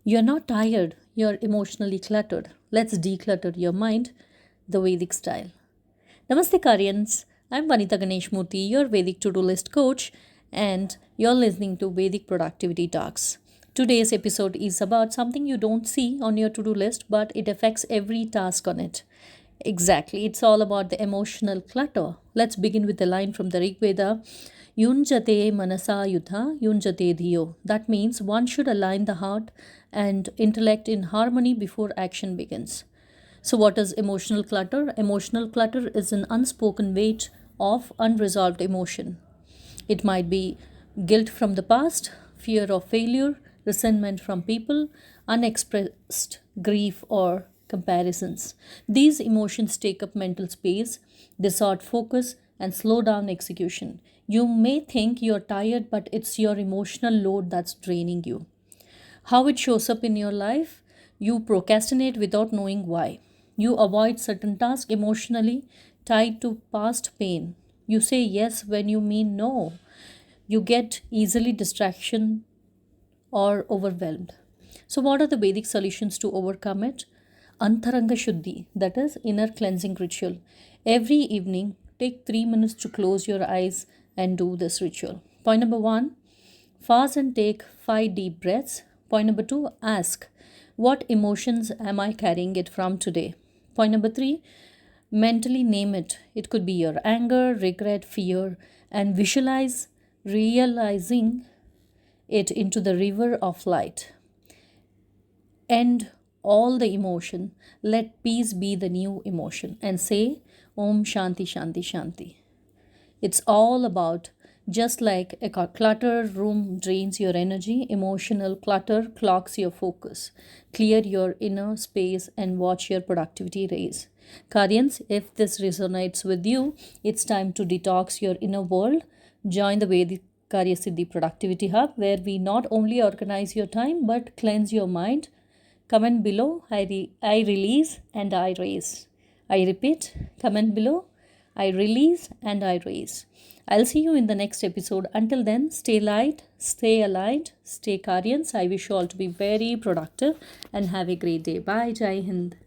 You're not tired, you're emotionally cluttered. Let's declutter your mind the Vedic style. Namaste, Karyans. I'm Vanitha Ganeshmurthy, your Vedic to do list coach, and you're listening to Vedic Productivity Talks. Today's episode is about something you don't see on your to do list, but it affects every task on it. Exactly, it's all about the emotional clutter. Let's begin with a line from the Rig Veda. Yunjate manasa yutha, yunjate dhiyo. That means one should align the heart and intellect in harmony before action begins. So, what is emotional clutter? Emotional clutter is an unspoken weight of unresolved emotion. It might be guilt from the past, fear of failure, resentment from people, unexpressed grief, or comparisons. These emotions take up mental space, distort focus, and slow down execution. You may think you're tired, but it's your emotional load that's draining you. How it shows up in your life? You procrastinate without knowing why. You avoid certain tasks emotionally tied to past pain. You say yes when you mean no. You get easily distraction or overwhelmed. So, what are the Vedic solutions to overcome it? Antaranga Shuddhi, that is, inner cleansing ritual. Every evening, take 3 minutes to close your eyes and do this ritual. Point number one, fast and take 5 deep breaths. Point number two, ask, what emotions am I carrying it from today? Point number three, mentally name it. It could be your anger, regret, fear, and visualize realizing it into the river of light. End all the emotion. Let peace be the new emotion. And say, Om Shanti Shanti Shanti. It's all about just like a cluttered room drains your energy, emotional clutter clogs your focus. Clear your inner space and watch your productivity raise. Karyans, if this resonates with you, it's time to detox your inner world. Join the Vedic Karya Siddhi Productivity Hub, where we not only organize your time but cleanse your mind. Comment below, I release and I raise. I repeat, comment below, I release and I raise. I'll see you in the next episode. Until then, stay light, stay aligned, stay Karyans. I wish you all to be very productive and have a great day. Bye, Jai Hind.